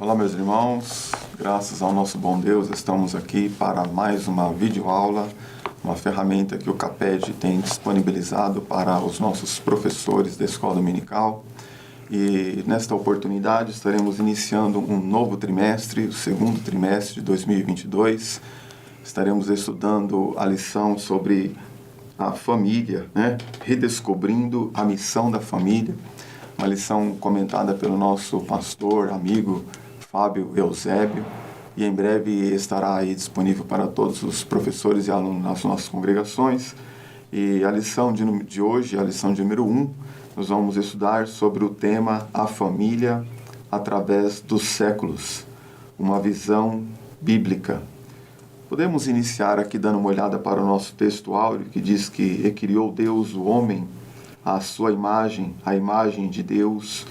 Olá, meus irmãos, graças ao nosso bom Deus, estamos aqui para mais uma videoaula, uma ferramenta que o CAPED tem disponibilizado para os nossos professores da escola dominical. E nesta oportunidade estaremos iniciando um novo trimestre, o segundo trimestre de 2022. Estaremos estudando a lição sobre a família, redescobrindo a missão da família. Uma lição comentada pelo nosso pastor, amigo Fábio Eusébio, e em breve estará aí disponível para todos os professores e alunos nas nossas congregações. E a lição de hoje, a lição de número 1, nós vamos estudar sobre o tema A Família através dos séculos, uma visão bíblica. Podemos iniciar aqui dando uma olhada para o nosso texto áureo, que diz que "E criou Deus o homem, à sua imagem, a imagem de Deus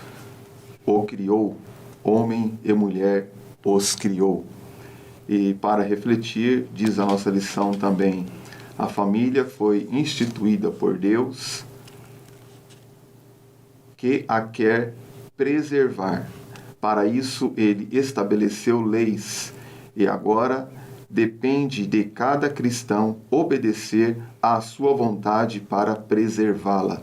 o criou, homem e mulher os criou." E para refletir, diz a nossa lição também, a família foi instituída por Deus, que a quer preservar. Para isso, ele estabeleceu leis, e agora depende de cada cristão obedecer à sua vontade para preservá-la.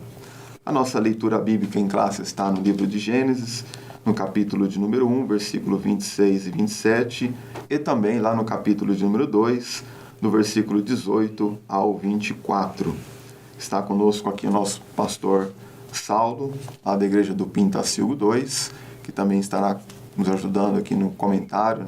A nossa leitura bíblica em classe está no livro de Gênesis, no capítulo de número 1, versículo 26 e 27, e também lá no capítulo de número 2, no versículo 18 ao 24. Está conosco aqui o nosso pastor Saulo, lá da igreja do Pintacilgo 2, que também estará nos ajudando aqui no comentário,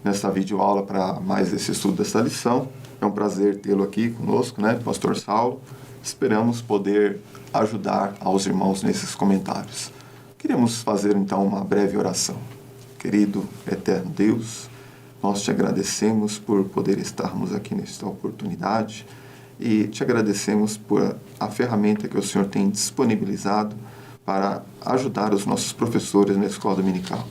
nesta videoaula para mais esse estudo dessa lição. É um prazer tê-lo aqui conosco, pastor Saulo. Esperamos poder ajudar aos irmãos nesses comentários. Queremos fazer então uma breve oração. Querido eterno Deus, nós te agradecemos por poder estarmos aqui nesta oportunidade e te agradecemos por a ferramenta que o Senhor tem disponibilizado para ajudar os nossos professores na escola dominical.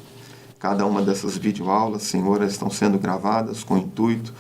Cada uma dessas videoaulas, Senhor, estão sendo gravadas com o intuito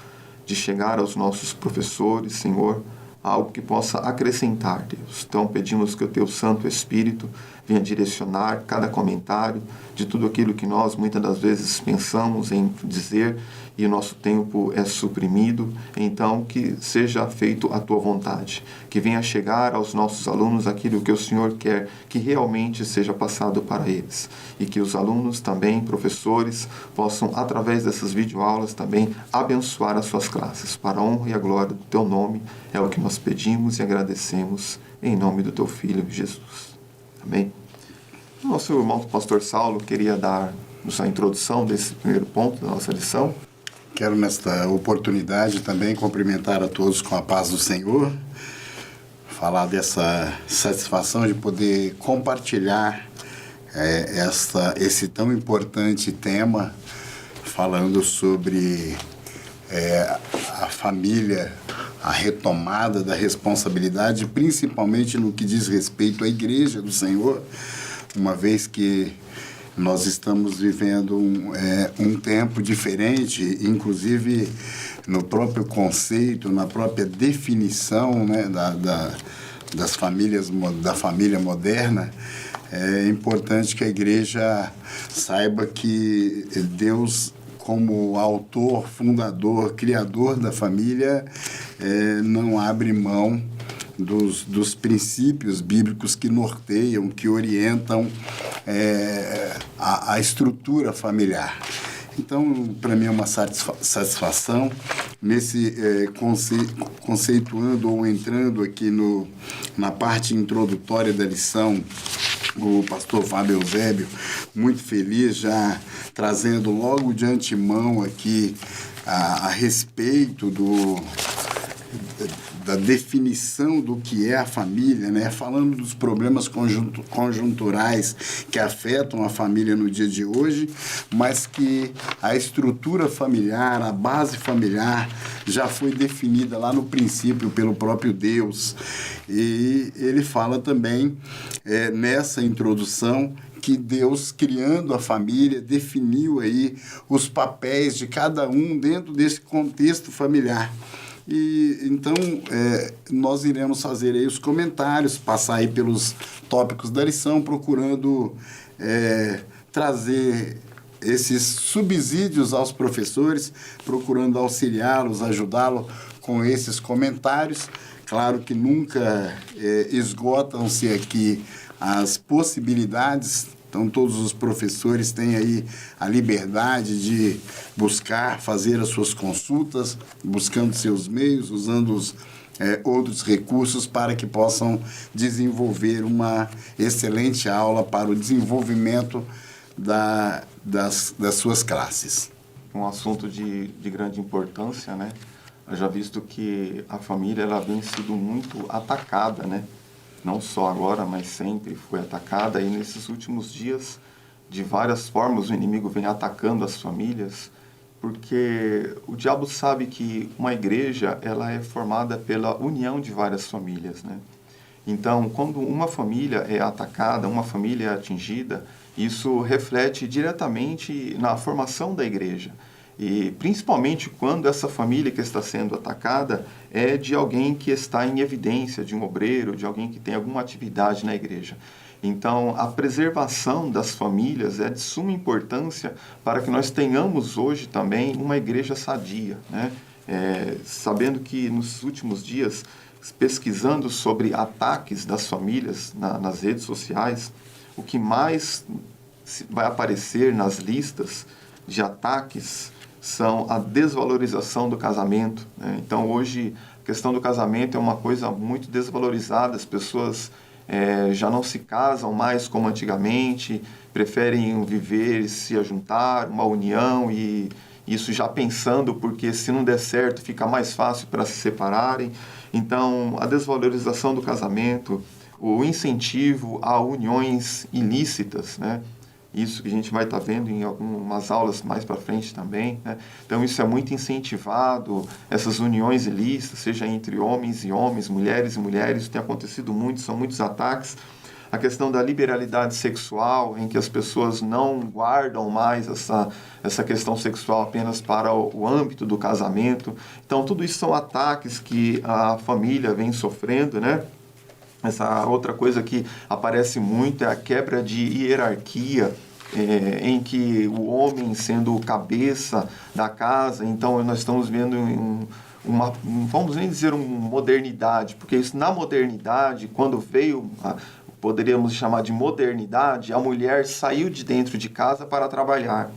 de chegar aos nossos professores, Senhor, algo que possa acrescentar, Deus. Então pedimos que o Teu Santo Espírito venha direcionar cada comentário de tudo aquilo que nós muitas das vezes pensamos em dizer e o nosso tempo é suprimido. Então que seja feito a Tua vontade, que venha chegar aos nossos alunos aquilo que o Senhor quer que realmente seja passado para eles, e que os alunos também, professores, possam através dessas videoaulas também abençoar as suas classes, para a honra e a glória do Teu nome. É o que nós pedimos e agradecemos em nome do Teu Filho Jesus. Amém. Nosso irmão pastor Saulo queria dar a introdução desse primeiro ponto da nossa lição. Quero nesta oportunidade também cumprimentar a todos com a paz do Senhor, falar dessa satisfação de poder compartilhar esse tão importante tema, falando sobre a família, a retomada da responsabilidade, principalmente no que diz respeito à Igreja do Senhor, uma vez que nós estamos vivendo um tempo diferente, inclusive no próprio conceito, na própria definição das famílias, da família moderna. É importante que a Igreja saiba que Deus, como autor, fundador, criador da família, não abre mão dos princípios bíblicos que norteiam, que orientam a estrutura familiar. Então, para mim é uma satisfação nesse conceituando ou entrando aqui na parte introdutória da lição, o pastor Fábio Eusébio, muito feliz, já trazendo logo de antemão aqui a respeito da definição do que é a família, falando dos problemas conjunturais que afetam a família no dia de hoje, mas que a estrutura familiar, a base familiar já foi definida lá no princípio pelo próprio Deus. E ele fala também nessa introdução que Deus, criando a família, definiu aí os papéis de cada um dentro desse contexto familiar. E então nós iremos fazer aí os comentários, passar aí pelos tópicos da lição, procurando trazer esses subsídios aos professores, procurando auxiliá-los, ajudá-los com esses comentários. Claro que nunca esgotam-se aqui as possibilidades, então todos os professores têm aí a liberdade de buscar, fazer as suas consultas, buscando seus meios, usando os outros recursos para que possam desenvolver uma excelente aula para o desenvolvimento das suas classes. Um assunto de grande importância, né? Já visto que a família ela vem sido muito atacada, né? Não só agora, mas sempre foi atacada. E nesses últimos dias, de várias formas, o inimigo vem atacando as famílias, porque o diabo sabe que uma igreja ela é formada pela união de várias famílias, né? Então, quando uma família é atacada, uma família é atingida, isso reflete diretamente na formação da igreja. E principalmente quando essa família que está sendo atacada é de alguém que está em evidência, de um obreiro, de alguém que tem alguma atividade na igreja. Então, a preservação das famílias é de suma importância para que nós tenhamos hoje também uma igreja sadia, né? Sabendo que nos últimos dias, pesquisando sobre ataques das famílias nas redes sociais, o que mais vai aparecer nas listas de ataques são a desvalorização do casamento, né? Então, hoje, a questão do casamento é uma coisa muito desvalorizada. As pessoas já não se casam mais como antigamente, preferem viver e se ajuntar, uma união, e isso já pensando, porque se não der certo, fica mais fácil para se separarem. Então, a desvalorização do casamento, o incentivo a uniões ilícitas, né? Isso que a gente vai estar vendo em algumas aulas mais para frente também, né? Então, isso é muito incentivado, essas uniões ilícitas, seja entre homens e homens, mulheres e mulheres, isso tem acontecido muito, são muitos ataques. A questão da liberalidade sexual, em que as pessoas não guardam mais essa questão sexual apenas para o âmbito do casamento. Então, tudo isso são ataques que a família vem sofrendo, né? Essa outra coisa que aparece muito é a quebra de hierarquia, em que o homem sendo o cabeça da casa, então nós estamos vendo uma, vamos nem dizer uma modernidade, porque isso na modernidade, quando veio, poderíamos chamar de modernidade, a mulher saiu de dentro de casa para trabalhar.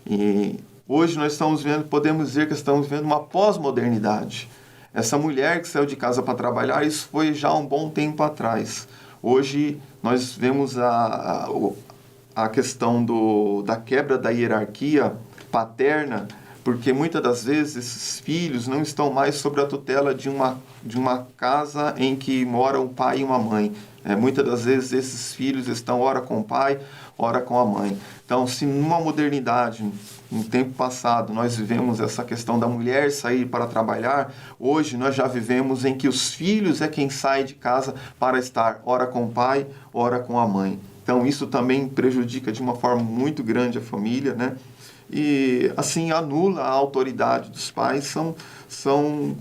E hoje nós estamos vendo, podemos dizer que estamos vendo uma pós-modernidade. Essa mulher que saiu de casa para trabalhar, isso foi já um bom tempo atrás. Hoje nós vemos a questão da quebra da hierarquia paterna, porque muitas das vezes esses filhos não estão mais sob a tutela de uma casa em que mora um pai e uma mãe. Muitas das vezes esses filhos estão ora com o pai, ora com a mãe. Então, se numa modernidade, no tempo passado, nós vivemos essa questão da mulher sair para trabalhar, hoje nós já vivemos em que os filhos é quem sai de casa para estar ora com o pai, ora com a mãe. Então, isso também prejudica de uma forma muito grande a família, né? E, assim, anula a autoridade dos pais. São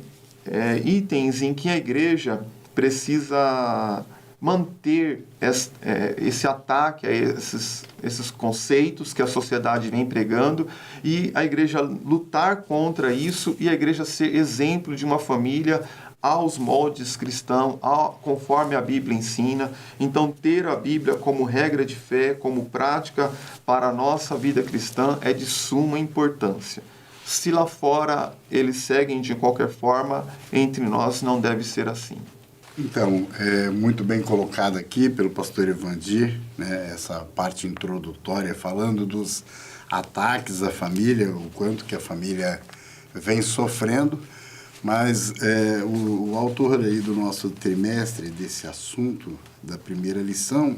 itens em que a igreja precisa manter esse ataque a esses conceitos que a sociedade vem pregando, e a igreja lutar contra isso, e a igreja ser exemplo de uma família aos moldes cristãos, conforme a Bíblia ensina. Então, ter a Bíblia como regra de fé, como prática para a nossa vida cristã é de suma importância. Se lá fora eles seguem de qualquer forma, entre nós não deve ser assim. Então, muito bem colocado aqui pelo pastor Evandir, né, essa parte introdutória, falando dos ataques à família, o quanto que a família vem sofrendo, mas o autor aí do nosso trimestre, desse assunto, na primeira lição,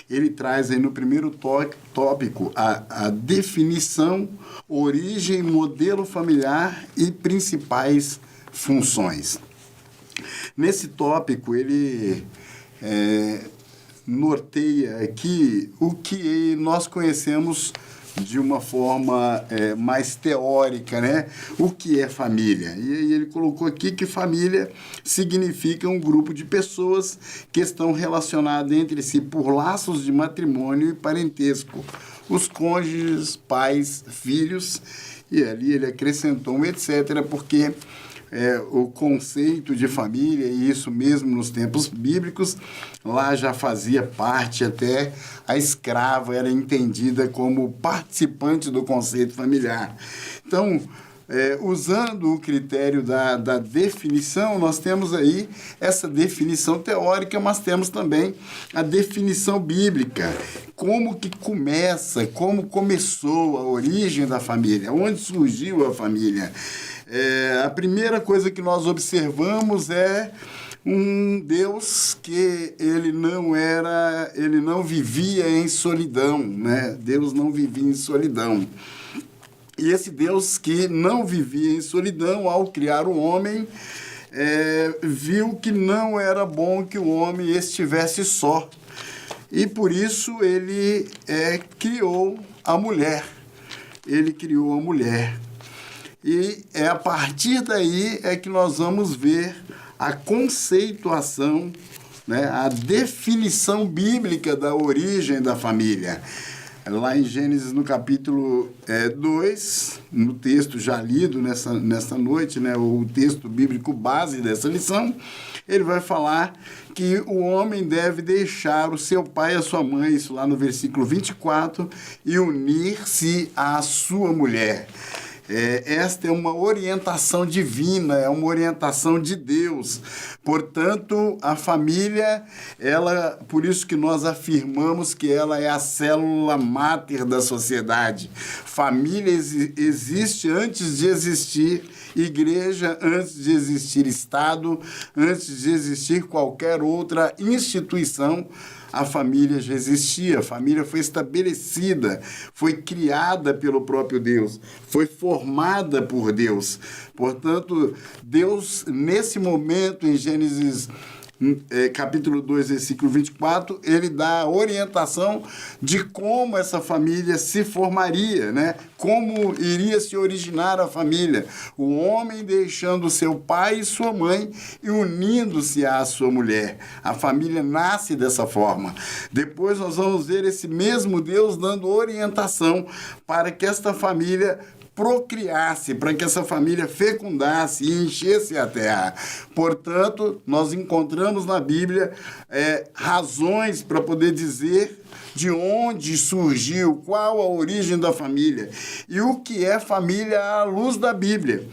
ele traz aí no primeiro tópico a definição, origem, modelo familiar e principais funções. Nesse tópico, ele norteia aqui o que nós conhecemos de uma forma mais teórica, né? O que é família? E aí ele colocou aqui que família significa um grupo de pessoas que estão relacionadas entre si por laços de matrimônio e parentesco, os cônjuges, pais, filhos, e ali ele acrescentou um etc., porque o conceito de família, e isso mesmo nos tempos bíblicos, lá já fazia parte, até a escrava era entendida como participante do conceito familiar. Então, usando o critério da definição, nós temos aí essa definição teórica, mas temos também a definição bíblica. Como que começa, como começou a origem da família, onde surgiu a família. A primeira coisa que nós observamos é um Deus que ele não vivia em solidão, né? Deus não vivia em solidão. E esse Deus que não vivia em solidão, ao criar o homem, viu que não era bom que o homem estivesse só. E por isso ele criou a mulher. Ele criou a mulher. E a partir daí que nós vamos ver a conceituação, né, a definição bíblica da origem da família. Lá em Gênesis, no capítulo 2, no texto já lido nesta noite, né, o texto bíblico base dessa lição, ele vai falar que o homem deve deixar o seu pai e a sua mãe, isso lá no versículo 24, e unir-se à sua mulher. Esta é uma orientação divina, é uma orientação de Deus. Portanto, a família, por isso que nós afirmamos que ela é a célula máter da sociedade. Família existe antes de existir igreja, antes de existir Estado, antes de existir qualquer outra instituição. A família já existia, a família foi estabelecida, foi criada pelo próprio Deus, foi formada por Deus. Portanto, Deus, nesse momento, em Gênesis capítulo 2, versículo 24, ele dá a orientação de como essa família se formaria, né? Como iria se originar a família. O homem deixando seu pai e sua mãe e unindo-se à sua mulher. A família nasce dessa forma. Depois nós vamos ver esse mesmo Deus dando orientação para que esta família procriasse, para que essa família fecundasse e enchesse a terra. Portanto, nós encontramos na Bíblia razões para poder dizer de onde surgiu, qual a origem da família e o que é família à luz da Bíblia.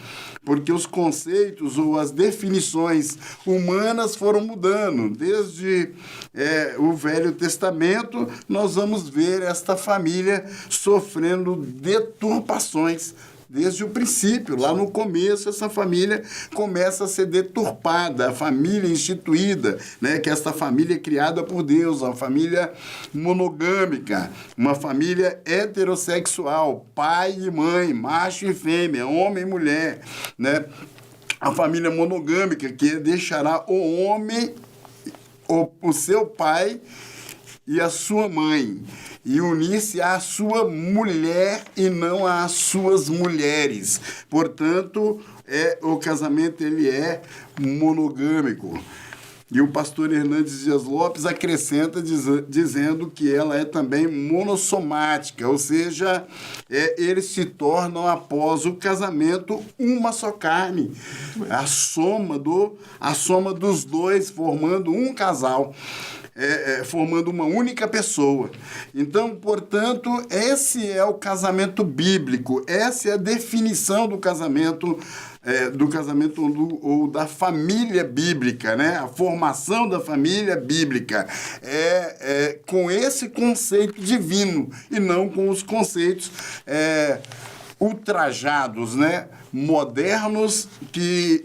Porque os conceitos ou as definições humanas foram mudando. Desde o Velho Testamento, nós vamos ver esta família sofrendo deturpações. Desde o princípio, lá no começo, essa família começa a ser deturpada, a família instituída, né? Que esta família é criada por Deus, uma família monogâmica, uma família heterossexual, pai e mãe, macho e fêmea, homem e mulher, né? A família monogâmica, que deixará o homem, o seu pai e a sua mãe, e unir-se à sua mulher e não às suas mulheres. Portanto, o casamento ele é monogâmico. E o pastor Hernandes Dias Lopes acrescenta dizendo que ela é também monossomática, ou seja, eles se tornam, após o casamento, uma só carne. A soma dos dois, formando um casal. Formando uma única pessoa. Então, portanto, esse é o casamento bíblico, essa é a definição do casamento ou da família bíblica, né? A formação da família bíblica com esse conceito divino e não com os conceitos ultrajados, né? Modernos, que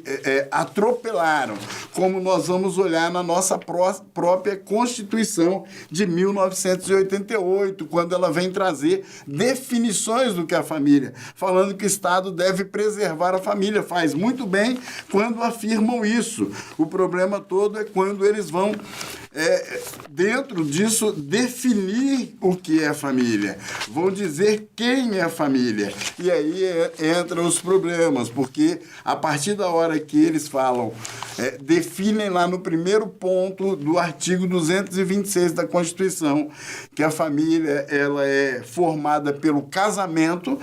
atropelaram, como nós vamos olhar na nossa própria Constituição de 1988, quando ela vem trazer definições do que é a família, falando que o Estado deve preservar a família. Faz muito bem quando afirmam isso. O problema todo é quando eles vão, dentro disso, definir o que é a família. Vão dizer quem é a família. E aí entram os problemas. problemas, porque a partir da hora que eles falam, definem lá no primeiro ponto do artigo 226 da Constituição, que a família ela é formada pelo casamento.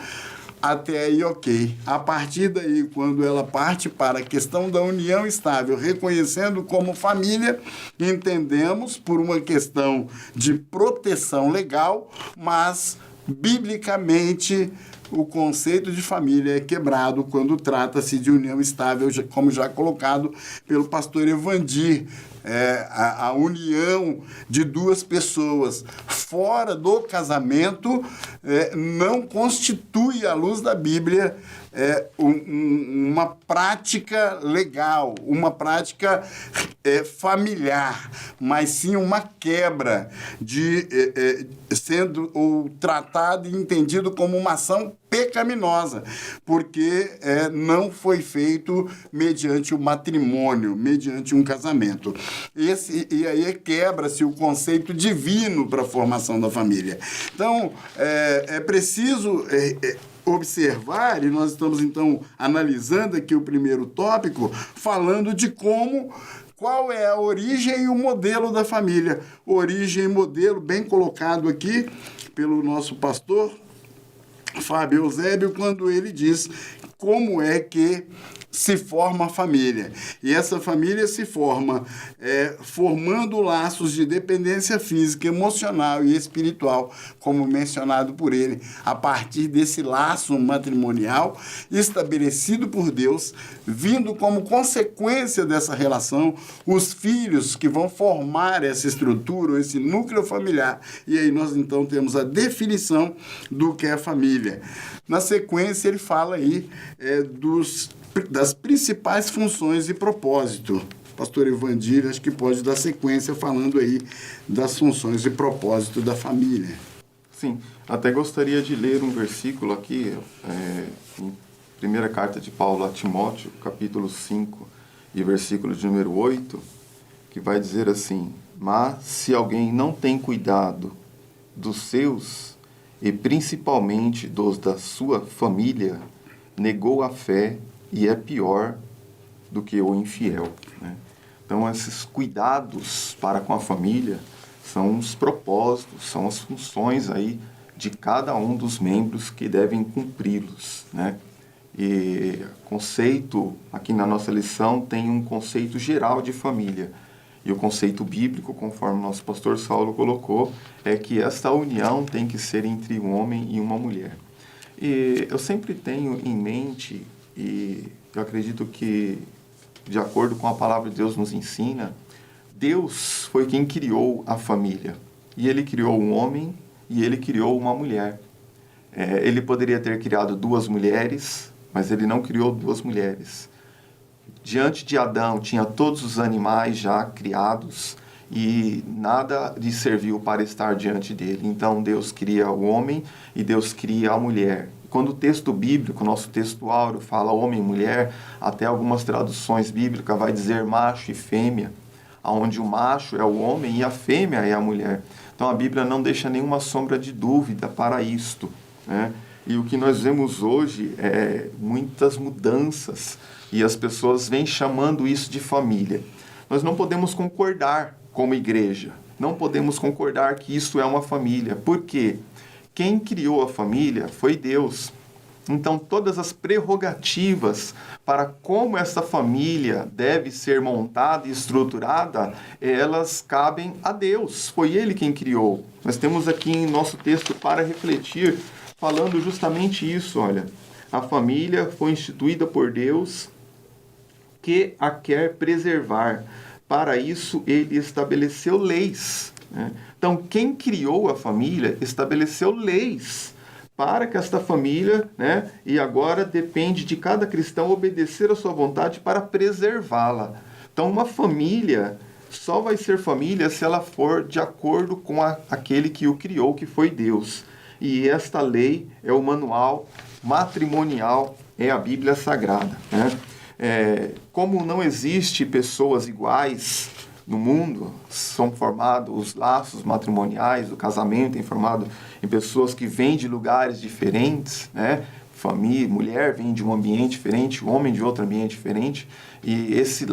Até aí, ok. A partir daí, quando ela parte para a questão da união estável, reconhecendo como família, entendemos por uma questão de proteção legal, mas, biblicamente, o conceito de família é quebrado quando trata-se de união estável, como já colocado pelo pastor Evandir. A união de duas pessoas fora do casamento não constitui, à luz da Bíblia, uma prática legal, uma prática familiar, mas sim uma quebra sendo tratado e entendido como uma ação pecaminosa, porque não foi feito mediante o matrimônio, mediante um casamento. E aí quebra-se o conceito divino para a formação da família. Então, é preciso observar, e nós estamos, então, analisando aqui o primeiro tópico, falando de qual é a origem e o modelo da família. Origem e modelo, bem colocado aqui pelo nosso pastor Fábio Eusébio, quando ele diz como é que se forma a família. E essa família se forma formando laços de dependência física, emocional e espiritual, como mencionado por ele, a partir desse laço matrimonial estabelecido por Deus, vindo como consequência dessa relação os filhos que vão formar essa estrutura, esse núcleo familiar. E aí nós então temos a definição do que é família. Na sequência ele fala aí das principais funções e propósito. Pastor Evandir, acho que pode dar sequência falando aí das funções e propósito da família. Sim, até gostaria de ler um versículo aqui, em primeira carta de Paulo a Timóteo, capítulo 5, e versículo de número 8, que vai dizer assim: mas se alguém não tem cuidado dos seus, e principalmente dos da sua família, negou a fé e é pior do que o infiel, né? Então, esses cuidados para com a família são os propósitos, são as funções aí de cada um dos membros que devem cumpri-los, né? E conceito, aqui na nossa lição, tem um conceito geral de família. E o conceito bíblico, conforme o nosso pastor Saulo colocou, é que esta união tem que ser entre um homem e uma mulher. E eu sempre tenho em mente, e eu acredito que, de acordo com a palavra de Deus nos ensina, Deus foi quem criou a família. E Ele criou um homem e Ele criou uma mulher. Ele poderia ter criado duas mulheres, mas Ele não criou duas mulheres. Diante de Adão tinha todos os animais já criados e nada lhe serviu para estar diante dele. Então Deus cria o homem e Deus cria a mulher. Quando o texto bíblico, nosso texto áureo, fala homem e mulher, até algumas traduções bíblicas vai dizer macho e fêmea, onde o macho é o homem e a fêmea é a mulher. Então a Bíblia não deixa nenhuma sombra de dúvida para isto, né? E o que nós vemos hoje é muitas mudanças e as pessoas vêm chamando isso de família. Nós não podemos concordar como igreja, não podemos concordar que isso é uma família. Por quê? Quem criou a família foi Deus. Então, todas as prerrogativas para como essa família deve ser montada e estruturada, elas cabem a Deus. Foi Ele quem criou. Nós temos aqui em nosso texto para refletir, falando justamente isso, olha. A família foi instituída por Deus, que a quer preservar. Para isso, Ele estabeleceu leis, né? Então, quem criou a família estabeleceu leis para que esta família, né, e agora depende de cada cristão obedecer a sua vontade para preservá-la. Então, uma família só vai ser família se ela for de acordo com aquele que o criou, que foi Deus. E esta lei é o manual matrimonial, é a Bíblia Sagrada, né? Como não existe pessoas iguais no mundo, são formados os laços matrimoniais, o casamento é formado em pessoas que vêm de lugares diferentes, né? família, mulher vem de um ambiente diferente, o homem de outro ambiente diferente, e esse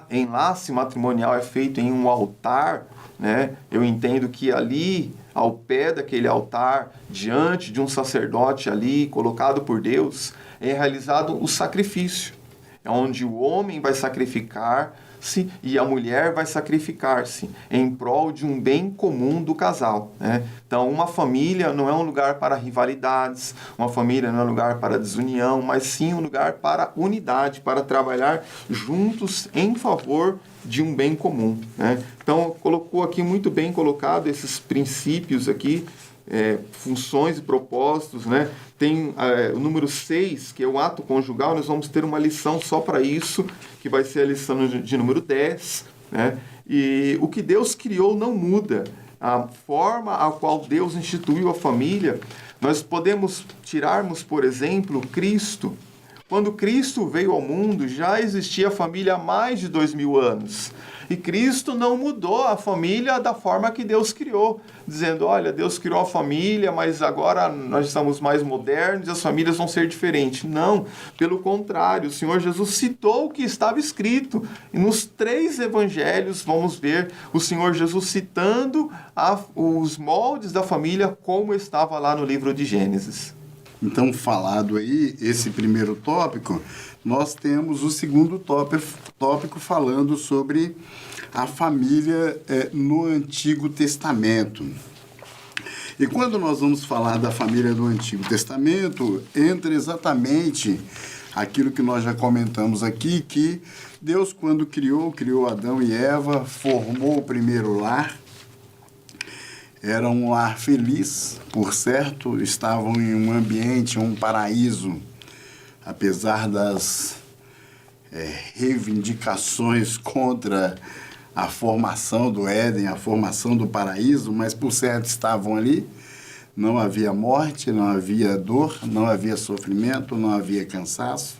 enlace matrimonial é feito em um altar, né? Eu entendo que ali, ao pé daquele altar, diante de um sacerdote ali, colocado por Deus, é realizado o sacrifício. É onde o homem vai sacrificar-se e a mulher vai sacrificar-se em prol de um bem comum do casal, né? Então, uma família não é um lugar para rivalidades, uma família não é um lugar para desunião, mas sim um lugar para unidade, para trabalhar juntos em favor de um bem comum, né? Então, colocou aqui muito bem colocado esses princípios aqui, funções e propósitos, né? Tem o número 6, que é o ato conjugal. Nós vamos ter uma lição só para isso, que vai ser a lição de número 10, né? E o que Deus criou não muda. A forma a qual Deus instituiu a família, nós podemos tirarmos, por exemplo, Cristo. Quando Cristo veio ao mundo, já existia a família há mais de 2000 anos. E Cristo não mudou a família da forma que Deus criou, dizendo, olha, Deus criou a família, mas agora nós estamos mais modernos e as famílias vão ser diferentes. Não, pelo contrário, o Senhor Jesus citou o que estava escrito. E nos 3 evangelhos vamos ver o Senhor Jesus citando os moldes da família como estava lá no livro de Gênesis. Então, falado aí, esse primeiro tópico, nós temos o segundo tópico falando sobre a família no Antigo Testamento. E quando nós vamos falar da família do Antigo Testamento, entra exatamente aquilo que nós já comentamos aqui, que Deus, quando criou Adão e Eva, formou o primeiro lar. Era um lar feliz, por certo, estavam em um ambiente, um paraíso, apesar das reivindicações contra a formação do Éden, a formação do paraíso, mas por certo estavam ali. Não havia morte, não havia dor, não havia sofrimento, não havia cansaço.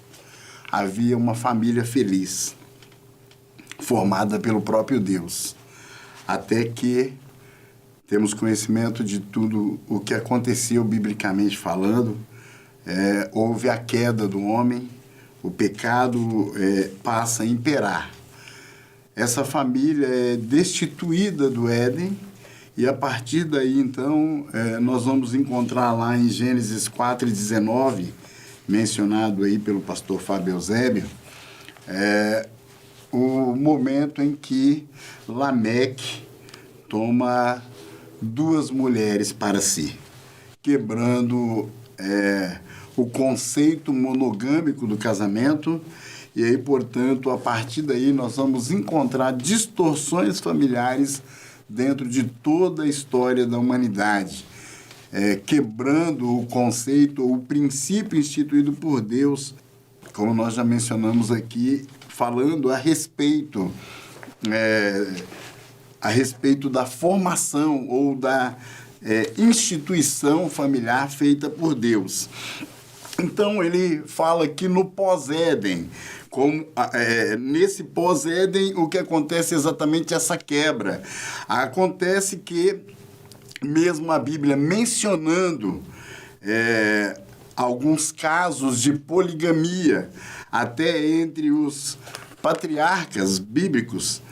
Havia uma família feliz, formada pelo próprio Deus, até que temos conhecimento de tudo o que aconteceu biblicamente falando. Houve a queda do homem, o pecado passa a imperar. Essa família é destituída do Éden e a partir daí, então, nós vamos encontrar lá em Gênesis 4:19, mencionado aí pelo pastor Fábio Eusébio, o momento em que Lameque toma 2 mulheres para si, quebrando o conceito monogâmico do casamento. E aí, portanto, a partir daí nós vamos encontrar distorções familiares dentro de toda a história da humanidade, quebrando o conceito, o princípio instituído por Deus, como nós já mencionamos aqui, falando a respeito da formação ou da instituição familiar feita por Deus. Então, ele fala que no pós-Éden, nesse pós-Éden, o que acontece é exatamente essa quebra. Acontece que, mesmo a Bíblia mencionando alguns casos de poligamia, até entre os patriarcas bíblicos,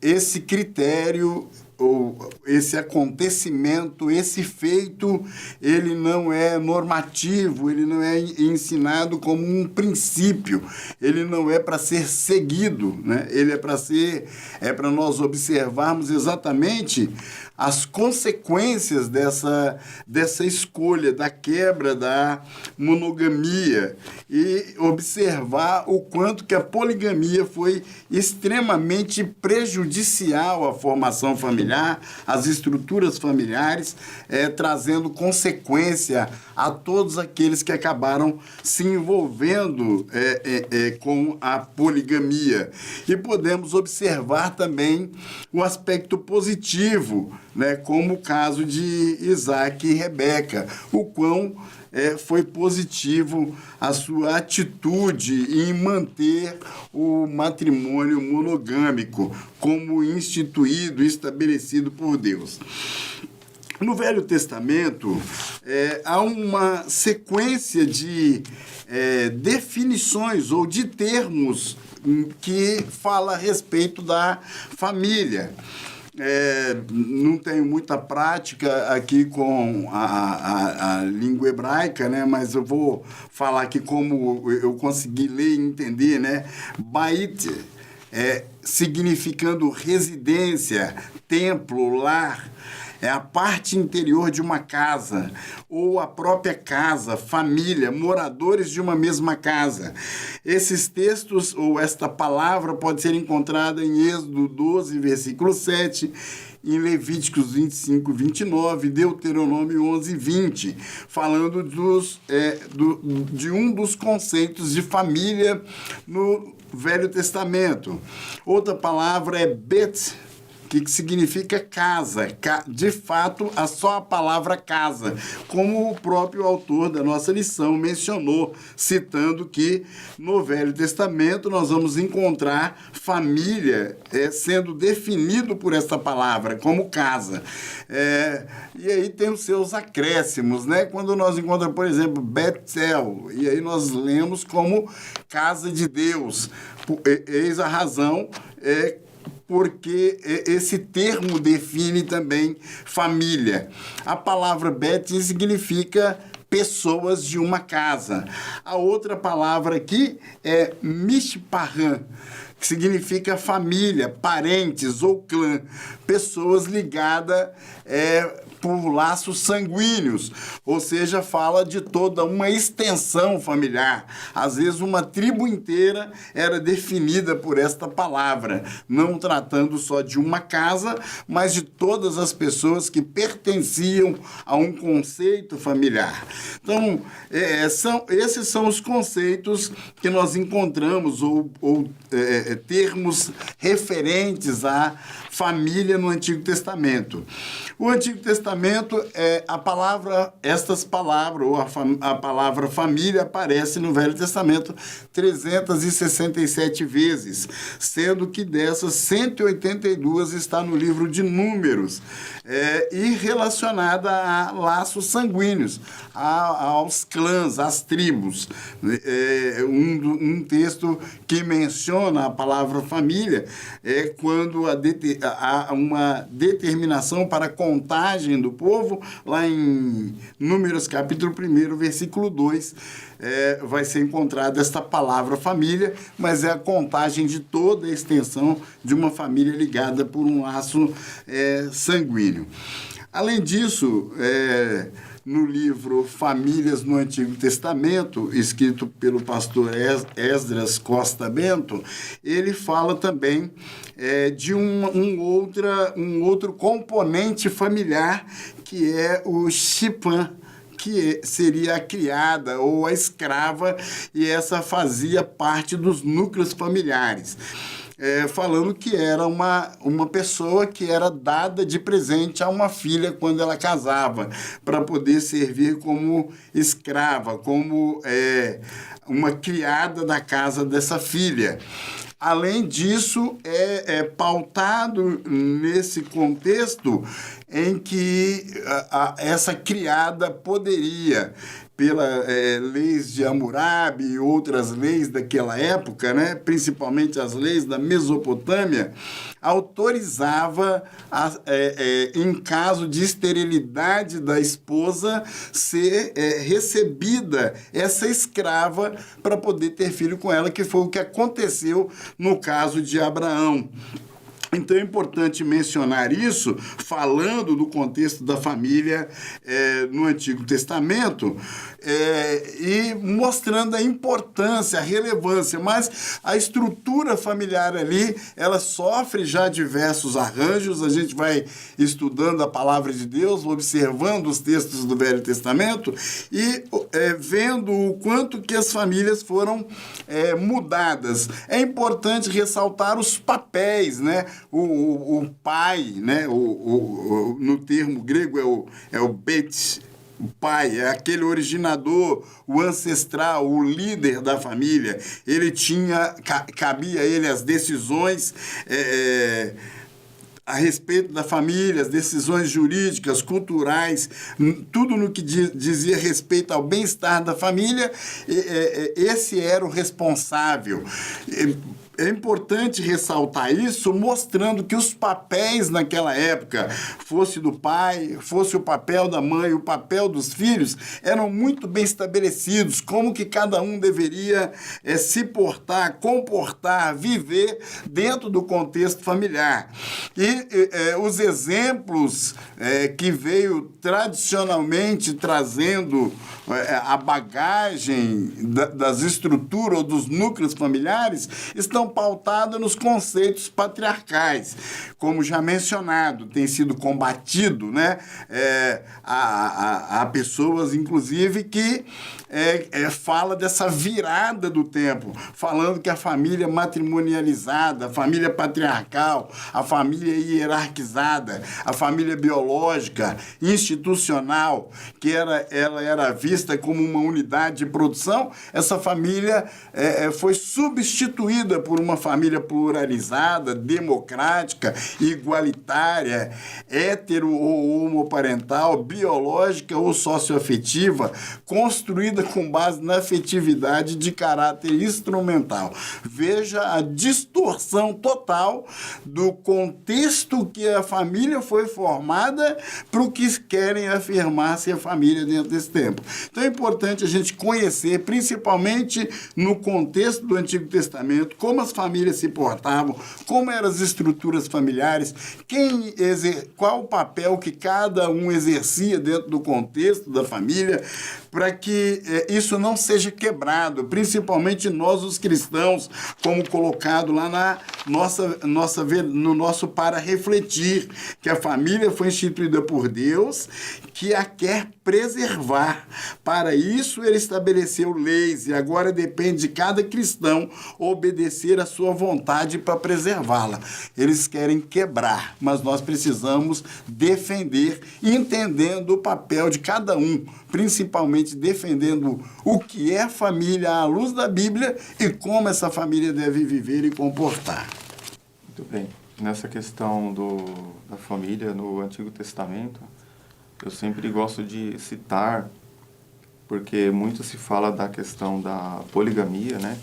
esse critério, ou esse acontecimento, esse feito, ele não é normativo, ele não é ensinado como um princípio, ele não é para ser seguido, né? Ele é para nós observarmos exatamente as consequências dessa escolha, da quebra da monogamia, e observar o quanto que a poligamia foi extremamente prejudicial à formação familiar, às estruturas familiares, trazendo consequência a todos aqueles que acabaram se envolvendo com a poligamia. E podemos observar também o aspecto positivo, né, como o caso de Isaac e Rebeca, o quão foi positivo a sua atitude em manter o matrimônio monogâmico como instituído, estabelecido por Deus. No Velho Testamento, há uma sequência de definições ou de termos que fala a respeito da família. Não tenho muita prática aqui com a língua hebraica, né? Mas eu vou falar aqui como eu consegui ler e entender, né? Bait, significando residência, templo, lar. É a parte interior de uma casa, ou a própria casa, família, moradores de uma mesma casa. Esses textos, ou esta palavra, pode ser encontrada em Êxodo 12, versículo 7, em Levíticos 25, 29, Deuteronômio 11, 20, falando de um dos conceitos de família no Velho Testamento. Outra palavra é bet, que significa casa. De fato, só a palavra casa, como o próprio autor da nossa lição mencionou, citando que no Velho Testamento nós vamos encontrar família sendo definido por esta palavra, como casa. E aí tem os seus acréscimos, né? Quando nós encontramos, por exemplo, Betel, e aí nós lemos como casa de Deus. Eis a razão porque esse termo define também família. A palavra Bet significa pessoas de uma casa. A outra palavra aqui é Mishpahan, que significa família, parentes ou clã, pessoas ligadas por laços sanguíneos, ou seja, fala de toda uma extensão familiar. Às vezes uma tribo inteira era definida por esta palavra, não tratando só de uma casa, mas de todas as pessoas que pertenciam a um conceito familiar. Então, esses são os conceitos que nós encontramos, ou termos referentes à família no Antigo Testamento. O Antigo Testamento, estas palavras, ou a palavra família, aparece no Velho Testamento 367 vezes, sendo que dessas 182 está no livro de Números, e relacionada a laços sanguíneos, aos clãs, às tribos. Um texto que menciona a palavra família é quando há uma determinação para a contagem do povo, lá em Números capítulo 1, versículo 2, vai ser encontrada esta palavra família, mas é a contagem de toda a extensão de uma família ligada por um laço sanguíneo. Além disso, no livro Famílias no Antigo Testamento, escrito pelo pastor Esdras Costa Bento, ele fala também de um outro componente familiar, que é o Shipã, que seria a criada ou a escrava, e essa fazia parte dos núcleos familiares. Falando que era uma pessoa que era dada de presente a uma filha quando ela casava, para poder servir como escrava, como uma criada da casa dessa filha. Além disso, é pautado nesse contexto em que essa criada poderia, pelas leis de Hammurabi e outras leis daquela época, né, principalmente as leis da Mesopotâmia, autorizava, em caso de esterilidade da esposa, ser recebida essa escrava para poder ter filho com ela, que foi o que aconteceu no caso de Abraão. Então é importante mencionar isso, falando do contexto da família no Antigo Testamento, e mostrando a importância, a relevância, mas a estrutura familiar ali, ela sofre já diversos arranjos. A gente vai estudando a palavra de Deus, observando os textos do Velho Testamento e vendo o quanto que as famílias foram mudadas. É importante ressaltar os papéis, né? O pai, né? No termo grego é o bet, o pai, é aquele originador, o ancestral, o líder da família. Ele cabia a ele as decisões a respeito da família, as decisões jurídicas, culturais, tudo no que dizia respeito ao bem-estar da família, esse era o responsável. É importante ressaltar isso, mostrando que os papéis naquela época, fosse do pai, fosse o papel da mãe, o papel dos filhos, eram muito bem estabelecidos, como que cada um deveria se portar, comportar, viver dentro do contexto familiar. E os exemplos que veio tradicionalmente trazendo a bagagem das estruturas ou dos núcleos familiares estão pautadas nos conceitos patriarcais. Como já mencionado, tem sido combatido, né? Há pessoas, inclusive, que fala dessa virada do tempo, falando que a família matrimonializada, a família patriarcal, a família hierarquizada, a família biológica, institucional, que ela era vista como uma unidade de produção, essa família foi substituída por uma família pluralizada, democrática, igualitária, hétero ou homoparental, biológica ou socioafetiva, construída com base na afetividade de caráter instrumental. Veja a distorção total do contexto que a família foi formada para o que querem afirmar ser a família dentro desse tempo. Então é importante a gente conhecer, principalmente no contexto do Antigo Testamento, como as famílias se portavam, como eram as estruturas familiares, qual o papel que cada um exercia dentro do contexto da família, para que isso não seja quebrado, principalmente nós, os cristãos, como colocado lá no nosso para refletir, que a família foi instituída por Deus, que a quer preservar. Para isso, ele estabeleceu leis e agora depende de cada cristão obedecer a sua vontade para preservá-la. Eles querem quebrar, mas nós precisamos defender, entendendo o papel de cada um, principalmente defendendo o que é família à luz da Bíblia e como essa família deve viver e comportar. Muito bem. Nessa questão da família no Antigo Testamento, eu sempre gosto de citar, porque muito se fala da questão da poligamia, né?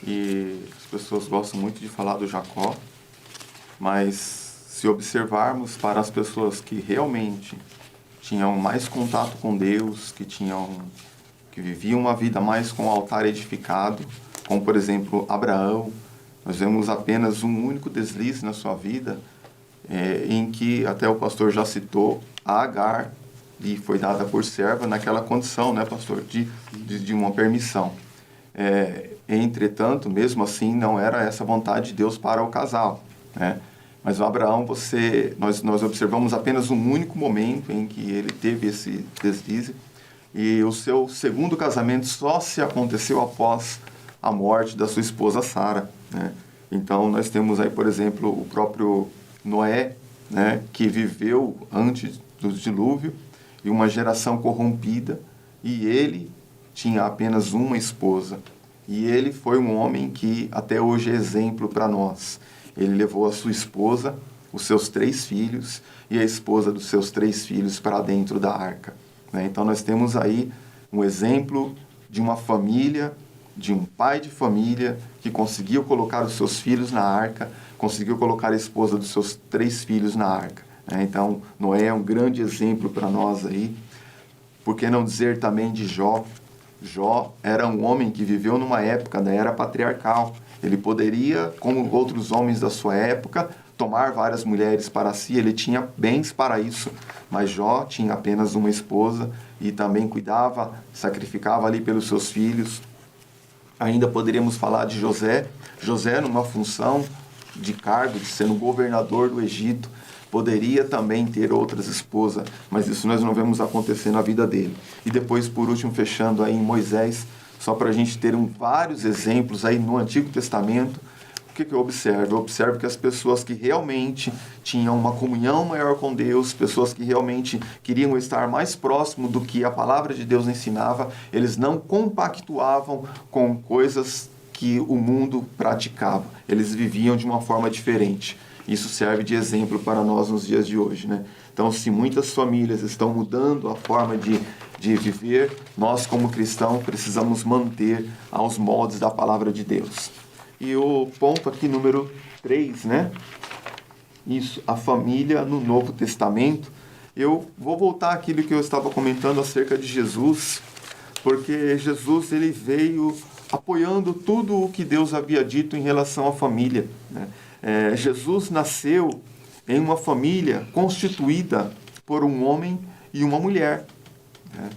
E as pessoas gostam muito de falar do Jacó, mas se observarmos para as pessoas que realmente tinham mais contato com Deus, que viviam uma vida mais com o altar edificado, como por exemplo Abraão, nós vemos apenas um único deslize na sua vida, em que até o pastor já citou, a Agar lhe foi dada por serva naquela condição, né, pastor, de uma permissão. Entretanto, mesmo assim, não era essa vontade de Deus para o casal, né? Mas o Abraão, nós observamos apenas um único momento em que ele teve esse deslize, e o seu segundo casamento só se aconteceu após a morte da sua esposa Sara, né? Então, nós temos aí, por exemplo, o próprio Noé, né, que viveu antes do dilúvio, e uma geração corrompida, e ele tinha apenas uma esposa. E ele foi um homem que até hoje é exemplo para nós. Ele levou a sua esposa, os seus 3 filhos e a esposa dos seus 3 filhos para dentro da arca, né? Então nós temos aí um exemplo de uma família, de um pai de família que conseguiu colocar os seus filhos na arca, conseguiu colocar a esposa dos seus 3 filhos na arca, né? Então Noé é um grande exemplo para nós aí. Por que não dizer também de Jó? Jó era um homem que viveu numa época da era patriarcal. Ele poderia, como outros homens da sua época, tomar várias mulheres para si, ele tinha bens para isso, mas Jó tinha apenas uma esposa e também cuidava, sacrificava ali pelos seus filhos. Ainda poderíamos falar de José. José, numa função de cargo, de sendo governador do Egito, poderia também ter outras esposas, mas isso nós não vemos acontecer na vida dele. E depois, por último, fechando aí em Moisés, só para a gente ter vários exemplos aí no Antigo Testamento, o que eu observo? Eu observo que as pessoas que realmente tinham uma comunhão maior com Deus, pessoas que realmente queriam estar mais próximo do que a palavra de Deus ensinava, eles não compactuavam com coisas que o mundo praticava. Eles viviam de uma forma diferente. Isso serve de exemplo para nós nos dias de hoje, né? Então, se muitas famílias estão mudando a forma de viver, nós como cristãos precisamos manter aos moldes da palavra de Deus. E o ponto aqui número 3, né? Isso, a família no Novo Testamento. Eu vou voltar àquilo que eu estava comentando acerca de Jesus, porque Jesus ele veio apoiando tudo o que Deus havia dito em relação à família, né? Jesus nasceu em uma família constituída por um homem e uma mulher, né?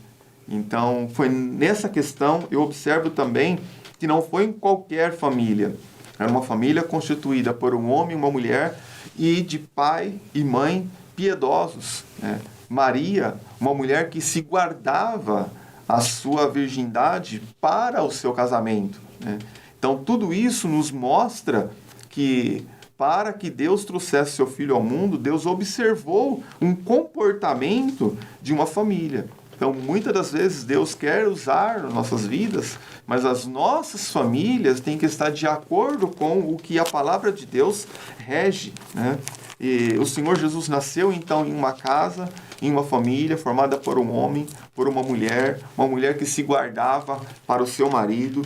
Então, foi nessa questão, eu observo também que não foi em qualquer família. Era uma família constituída por um homem e uma mulher e de pai e mãe piedosos, né? Maria, uma mulher que se guardava a sua virgindade para o seu casamento, né? Então, tudo isso nos mostra que para que Deus trouxesse seu filho ao mundo, Deus observou um comportamento de uma família. Então, muitas das vezes, Deus quer usar nossas vidas, mas as nossas famílias têm que estar de acordo com o que a palavra de Deus rege, né? E o Senhor Jesus nasceu, então, em uma casa, em uma família formada por um homem, por uma mulher que se guardava para o seu marido.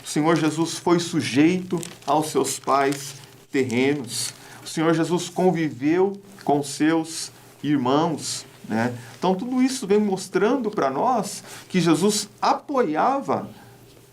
O Senhor Jesus foi sujeito aos seus pais terrenos. O Senhor Jesus conviveu com seus irmãos, né? Então, tudo isso vem mostrando para nós que Jesus apoiava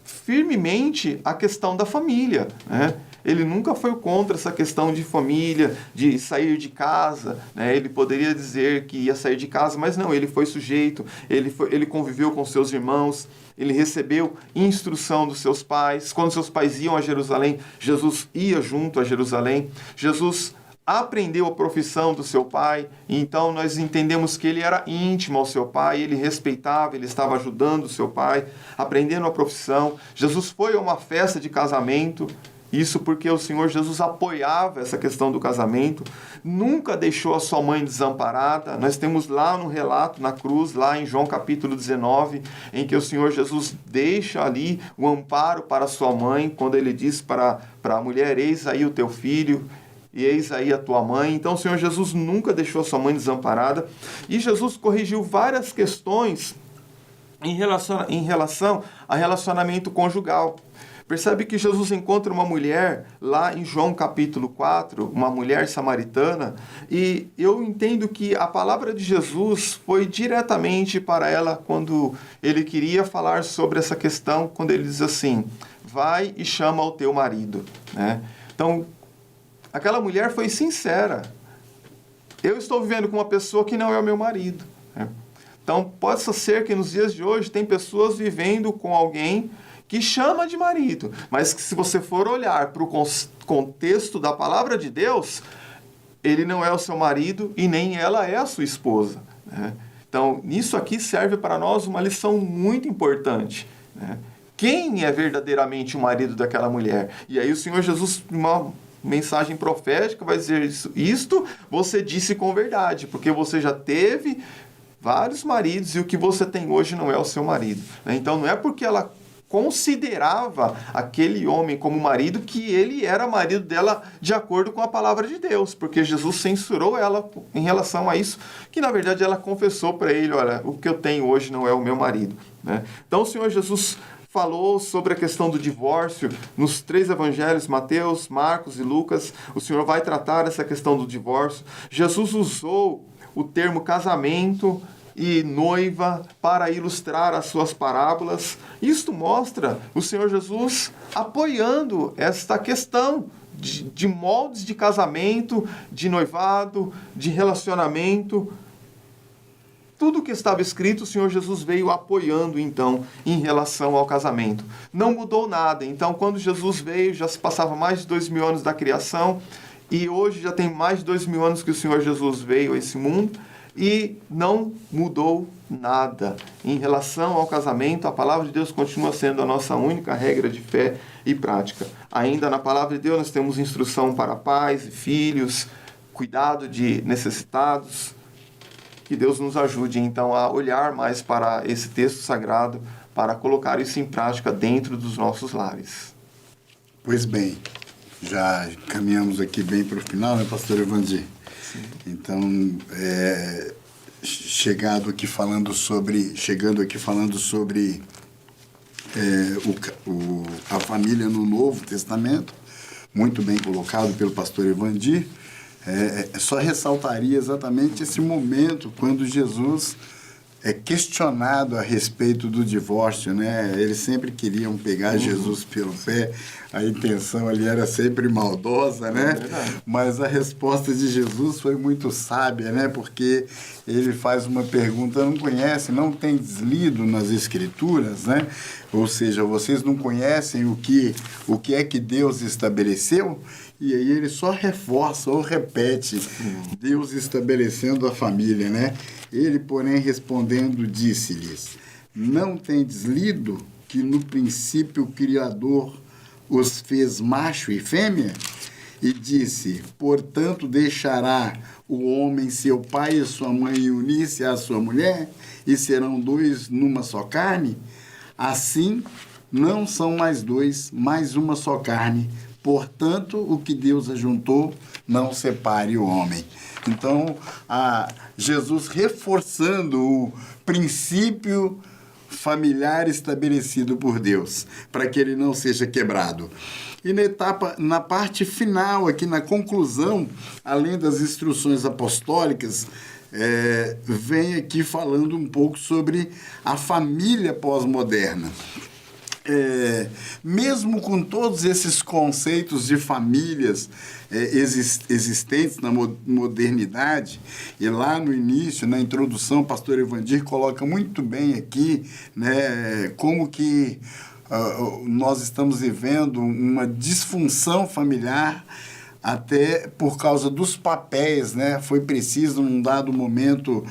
firmemente a questão da família, né? Ele nunca foi contra essa questão de família, de sair de casa, né? Ele poderia dizer que ia sair de casa, mas não, ele foi sujeito, ele conviveu com seus irmãos, ele recebeu instrução dos seus pais. Quando seus pais iam a Jerusalém, Jesus ia junto a Jerusalém. Jesus aprendeu a profissão do seu pai, então nós entendemos que ele era íntimo ao seu pai, ele respeitava, ele estava ajudando o seu pai, aprendendo a profissão. Jesus foi a uma festa de casamento, isso porque o Senhor Jesus apoiava essa questão do casamento, nunca deixou a sua mãe desamparada. Nós temos lá no relato, na cruz, lá em João capítulo 19, em que o Senhor Jesus deixa ali o amparo para a sua mãe, quando ele diz para a mulher: eis aí o teu filho, e eis aí a tua mãe. Então o Senhor Jesus nunca deixou a sua mãe desamparada, e Jesus corrigiu várias questões em relação a relacionamento conjugal. Percebe que Jesus encontra uma mulher lá em João capítulo 4, uma mulher samaritana, e eu entendo que a palavra de Jesus foi diretamente para ela quando ele queria falar sobre essa questão, quando ele diz assim: vai e chama o teu marido, né? Então, aquela mulher foi sincera: eu estou vivendo com uma pessoa que não é o meu marido, né? Então, pode ser que nos dias de hoje tem pessoas vivendo com alguém que chama de marido, mas que se você for olhar para o contexto da palavra de Deus, ele não é o seu marido e nem ela é a sua esposa, né? Então, isso aqui serve para nós uma lição muito importante, né? Quem é verdadeiramente o marido daquela mulher? E aí o Senhor Jesus, uma mensagem profética, vai dizer isso: isto você disse com verdade, porque você já teve vários maridos e o que você tem hoje não é o seu marido, né? Então, não é porque ela considerava aquele homem como marido que ele era marido dela de acordo com a palavra de Deus, porque Jesus censurou ela em relação a isso, que na verdade ela confessou para ele: olha, o que eu tenho hoje não é o meu marido, né? Então o Senhor Jesus falou sobre a questão do divórcio nos 3 evangelhos, Mateus, Marcos e Lucas. O Senhor vai tratar essa questão do divórcio. Jesus usou o termo casamento e noiva para ilustrar as suas parábolas. Isto mostra o Senhor Jesus apoiando esta questão de moldes de casamento, de noivado, de relacionamento. Tudo que estava escrito, o Senhor Jesus veio apoiando, então, em relação ao casamento. Não mudou nada. Então, quando Jesus veio, já se passava mais de 2000 anos da criação, e hoje já tem mais de 2000 anos que o Senhor Jesus veio a esse mundo, e não mudou nada. Em relação ao casamento, a palavra de Deus continua sendo a nossa única regra de fé e prática. Ainda na palavra de Deus nós temos instrução para pais e filhos, cuidado de necessitados. Que Deus nos ajude, então, a olhar mais para esse texto sagrado, para colocar isso em prática dentro dos nossos lares. Pois bem, Já caminhamos aqui bem para o final, né, pastor Evandir? Sim. Então, chegando aqui falando sobre a família no Novo Testamento, muito bem colocado pelo pastor Evandir, só ressaltaria exatamente esse momento quando Jesus é questionado a respeito do divórcio, né? Eles sempre queriam pegar Jesus pelo pé, a intenção ali era sempre maldosa, né? Mas a resposta de Jesus foi muito sábia, né? Porque ele faz uma pergunta: não conhece, não tem lido nas Escrituras, né? Ou seja, vocês não conhecem o que é que Deus estabeleceu? E aí ele só reforça ou repete Deus estabelecendo a família, né? Ele, porém, respondendo, disse-lhes: não tendes lido que no princípio o Criador os fez macho e fêmea? E disse: portanto deixará o homem seu pai e sua mãe e unir-se à sua mulher, e serão dois numa só carne? Assim, não são mais dois, mas uma só carne. Portanto, o que Deus ajuntou, não separe o homem. Então, Jesus reforçando o princípio familiar estabelecido por Deus, para que ele não seja quebrado. E na parte final, aqui na conclusão, além das instruções apostólicas, vem aqui falando um pouco sobre a família pós-moderna. Mesmo com todos esses conceitos de famílias existentes na modernidade, e lá no início, na introdução, o pastor Evandir coloca muito bem aqui, né, como que nós estamos vivendo uma disfunção familiar, até por causa dos papéis, né? Foi preciso, num dado momento,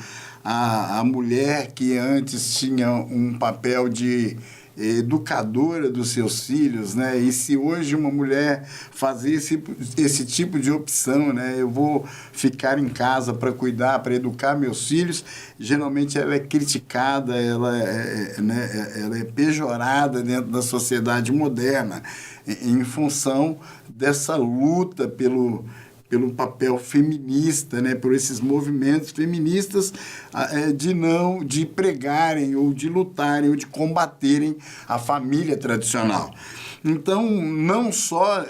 a mulher que antes tinha um papel de educadora dos seus filhos, né? E se hoje uma mulher fazer esse tipo de opção, né? Eu vou ficar em casa para cuidar, para educar meus filhos, geralmente ela é criticada, ela é pejorada dentro da sociedade moderna, em função dessa luta pelo papel feminista, né, por esses movimentos feministas de pregarem ou de lutarem ou de combaterem a família tradicional. Então, não só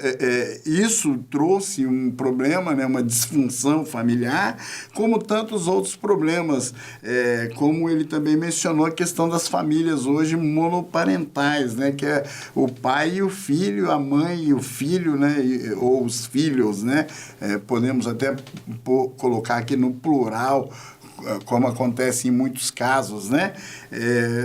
isso trouxe um problema, né, uma disfunção familiar, como tantos outros problemas, como ele também mencionou a questão das famílias hoje monoparentais, né, que é o pai e o filho, a mãe e o filho, né, ou os filhos, né, podemos até colocar aqui no plural, como acontece em muitos casos, né?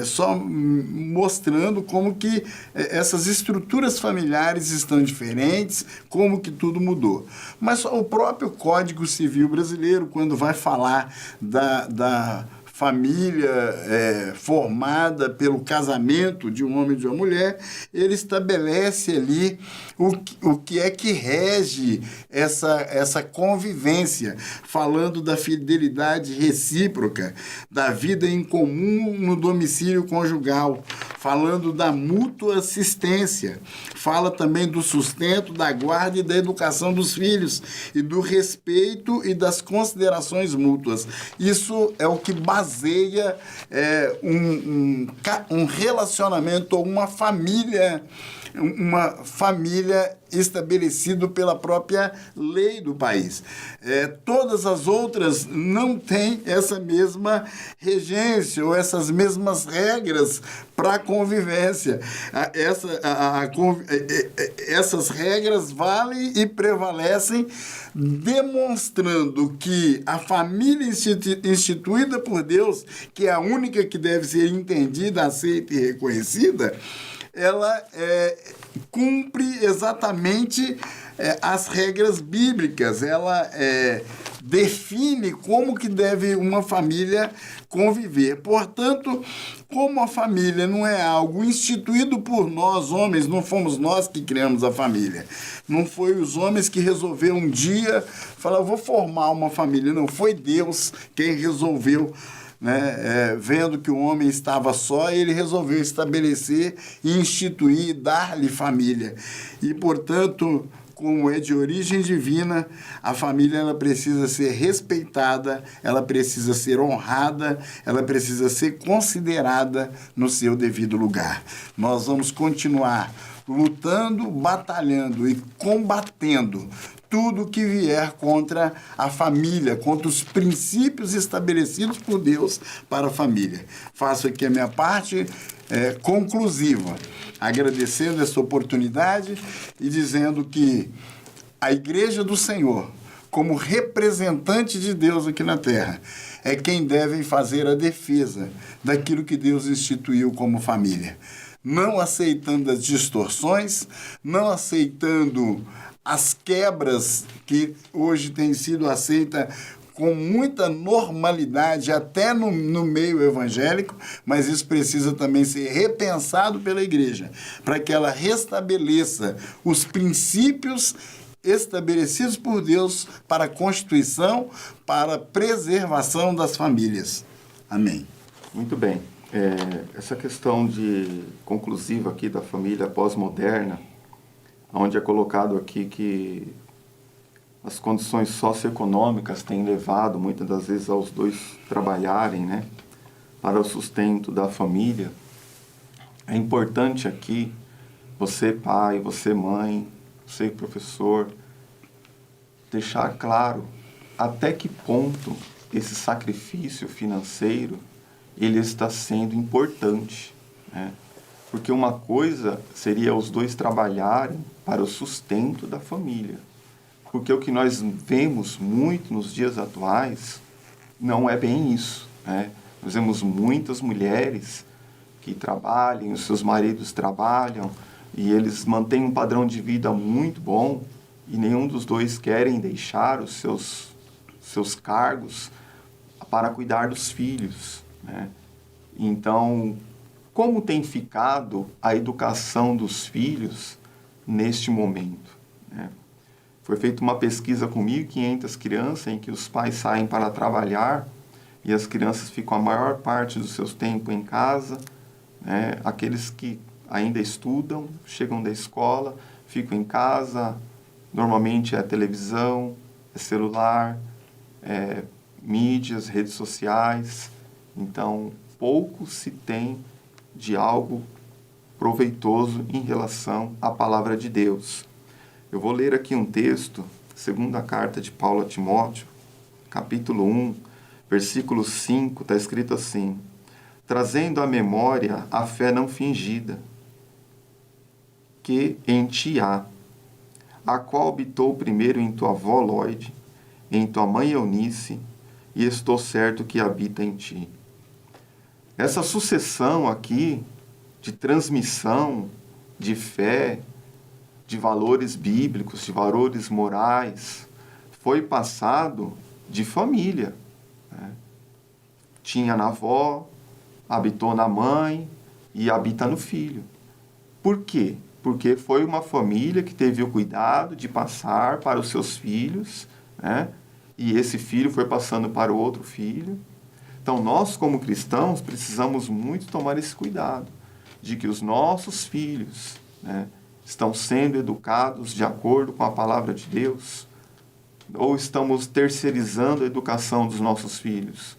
Só mostrando como que essas estruturas familiares estão diferentes, como que tudo mudou. Mas o próprio Código Civil brasileiro, quando vai falar da família formada pelo casamento de um homem e de uma mulher, ele estabelece ali o que é que rege essa convivência, falando da fidelidade recíproca, da vida em comum no domicílio conjugal, falando da mútua assistência, fala também do sustento, da guarda e da educação dos filhos, e do respeito e das considerações mútuas. Isso é o que baseia um relacionamento ou uma família estabelecido pela própria lei do país. Todas as outras não têm essa mesma regência ou essas mesmas regras para a convivência. Essas regras valem e prevalecem, demonstrando que a família instituída por Deus, que é a única que deve ser entendida, aceita e reconhecida, ela cumpre exatamente as regras bíblicas, ela define como que deve uma família conviver. Portanto, como a família não é algo instituído por nós, homens, não fomos nós que criamos a família. Não foi os homens que resolveram um dia falar, vou formar uma família. Não, foi Deus quem resolveu, né? Vendo que o homem estava só, ele resolveu estabelecer e instituir, dar-lhe família. E, portanto, como é de origem divina, a família ela precisa ser respeitada, ela precisa ser honrada, ela precisa ser considerada no seu devido lugar. Nós vamos continuar lutando, batalhando e combatendo tudo que vier contra a família, contra os princípios estabelecidos por Deus para a família. Faço aqui a minha parte conclusiva, agradecendo essa oportunidade e dizendo que a Igreja do Senhor, como representante de Deus aqui na Terra, é quem deve fazer a defesa daquilo que Deus instituiu como família. Não aceitando as distorções, não aceitando as quebras que hoje têm sido aceitas com muita normalidade, até no meio evangélico, mas isso precisa também ser repensado pela igreja, para que ela restabeleça os princípios estabelecidos por Deus para a constituição, para a preservação das famílias. Amém. Muito bem. Essa questão conclusiva aqui da família pós-moderna, onde é colocado aqui que as condições socioeconômicas têm levado muitas das vezes aos dois trabalharem, né, para o sustento da família. É importante aqui, você pai, você mãe, você professor, deixar claro até que ponto esse sacrifício financeiro ele está sendo importante, né? Porque uma coisa seria os dois trabalharem para o sustento da família. Porque o que nós vemos muito nos dias atuais não é bem isso, né? Nós vemos muitas mulheres que trabalham, os seus maridos trabalham, e eles mantêm um padrão de vida muito bom, e nenhum dos dois querem deixar os seus cargos para cuidar dos filhos, né? Então, como tem ficado a educação dos filhos neste momento, né? Foi feita uma pesquisa com 1.500 crianças em que os pais saem para trabalhar e as crianças ficam a maior parte do seu tempo em casa, né? Aqueles que ainda estudam, chegam da escola, ficam em casa, normalmente é televisão, é celular, mídias, redes sociais. Então, pouco se tem de algo proveitoso em relação à palavra de Deus. Eu vou ler aqui um texto, segunda carta de Paulo a Timóteo, capítulo 1, versículo 5, está escrito assim: trazendo à memória a fé não fingida, que em ti há, a qual habitou primeiro em tua avó Lóide, em tua mãe Eunice, e estou certo que habita em ti. Essa sucessão aqui de transmissão de fé, de valores bíblicos, de valores morais, foi passado de família, né? Tinha na avó, habitou na mãe e habita no filho. Por quê? Porque foi uma família que teve o cuidado de passar para os seus filhos, né? E esse filho foi passando para o outro filho. Então, nós, como cristãos, precisamos muito tomar esse cuidado de que os nossos filhos, né, estão sendo educados de acordo com a palavra de Deus, ou estamos terceirizando a educação dos nossos filhos.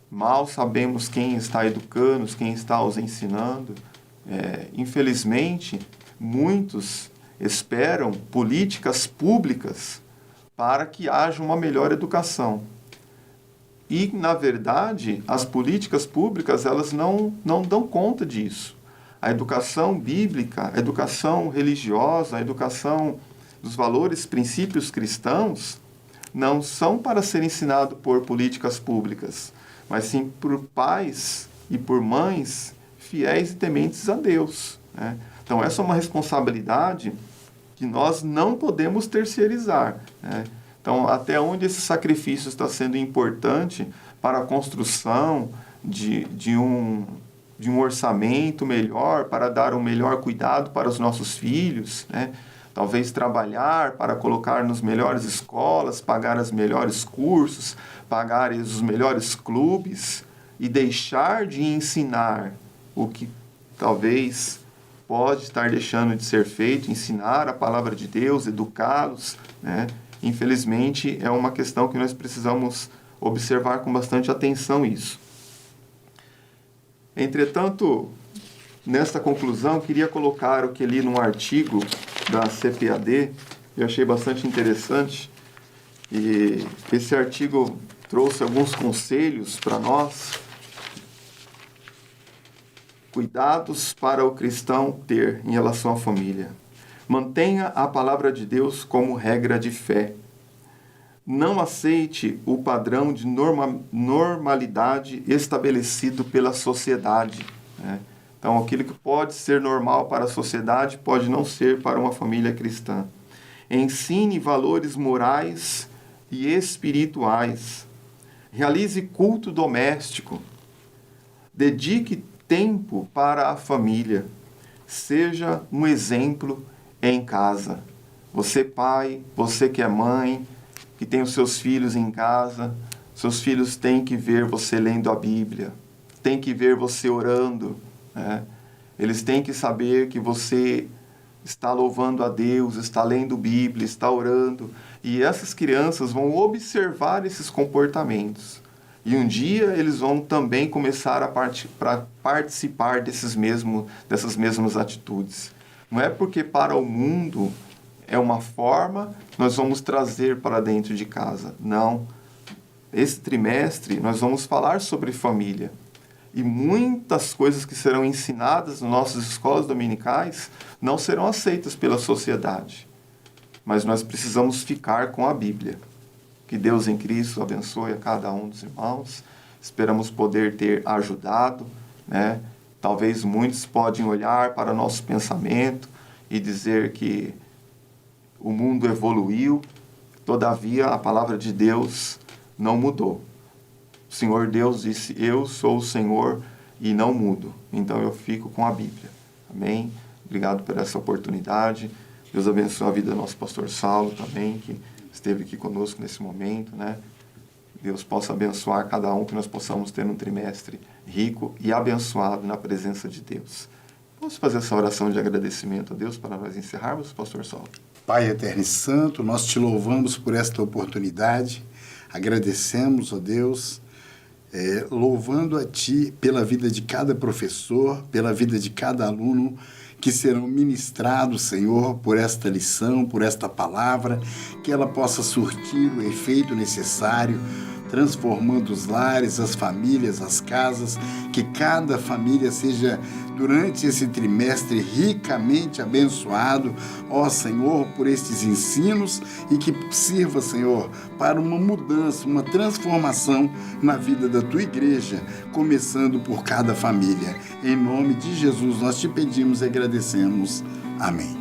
Mal sabemos quem está educando, quem está os ensinando. Infelizmente, muitos esperam políticas públicas para que haja uma melhor educação. E, na verdade, as políticas públicas elas não dão conta disso. A educação bíblica, a educação religiosa, a educação dos valores, princípios cristãos, não são para ser ensinado por políticas públicas, mas sim por pais e por mães fiéis e tementes a Deus, né? Então, essa é uma responsabilidade que nós não podemos terceirizar, né? Então, até onde esse sacrifício está sendo importante para a construção de um orçamento melhor, para dar um melhor cuidado para os nossos filhos, né? Talvez trabalhar para colocar nas melhores escolas, pagar os melhores cursos, pagar os melhores clubes e deixar de ensinar o que talvez pode estar deixando de ser feito, ensinar a palavra de Deus, educá-los, né? Infelizmente, é uma questão que nós precisamos observar com bastante atenção isso. Entretanto, nesta conclusão, queria colocar o que li num artigo da CPAD, eu achei bastante interessante, e esse artigo trouxe alguns conselhos para nós, cuidados para o cristão ter em relação à família. Mantenha a palavra de Deus como regra de fé. Não aceite o padrão de normalidade estabelecido pela sociedade, né? Então, aquilo que pode ser normal para a sociedade pode não ser para uma família cristã. Ensine valores morais e espirituais. Realize culto doméstico. Dedique tempo para a família. Seja um exemplo em casa. Você pai, você que é mãe, que tem os seus filhos em casa, seus filhos têm que ver você lendo a Bíblia, têm que ver você orando, né? Eles têm que saber que você está louvando a Deus, está lendo Bíblia, está orando, e essas crianças vão observar esses comportamentos. E um dia eles vão também começar a participar dessas mesmas atitudes. Não é porque para o mundo é uma forma, nós vamos trazer para dentro de casa. Não. Esse trimestre nós vamos falar sobre família. E muitas coisas que serão ensinadas nas nossas escolas dominicais não serão aceitas pela sociedade. Mas nós precisamos ficar com a Bíblia. Que Deus em Cristo abençoe a cada um dos irmãos. Esperamos poder ter ajudado, né? Talvez muitos podem olhar para nosso pensamento e dizer que o mundo evoluiu, todavia a palavra de Deus não mudou. O Senhor Deus disse, eu sou o Senhor e não mudo. Então eu fico com a Bíblia. Amém? Obrigado por essa oportunidade. Deus abençoe a vida do nosso pastor Saulo também, que esteve aqui conosco nesse momento, né? Deus possa abençoar cada um, que nós possamos ter um trimestre rico e abençoado na presença de Deus. Vamos fazer essa oração de agradecimento a Deus para nós encerrarmos, pastor Saulo? Pai eterno e santo, nós te louvamos por esta oportunidade, agradecemos, ó Deus, louvando a Ti pela vida de cada professor, pela vida de cada aluno que serão ministrados, Senhor, por esta lição, por esta palavra, que ela possa surtir o efeito necessário, transformando os lares, as famílias, as casas, que cada família seja, durante esse trimestre, ricamente abençoado, ó Senhor, por estes ensinos, e que sirva, Senhor, para uma mudança, uma transformação na vida da Tua igreja, começando por cada família. Em nome de Jesus, nós te pedimos e agradecemos. Amém.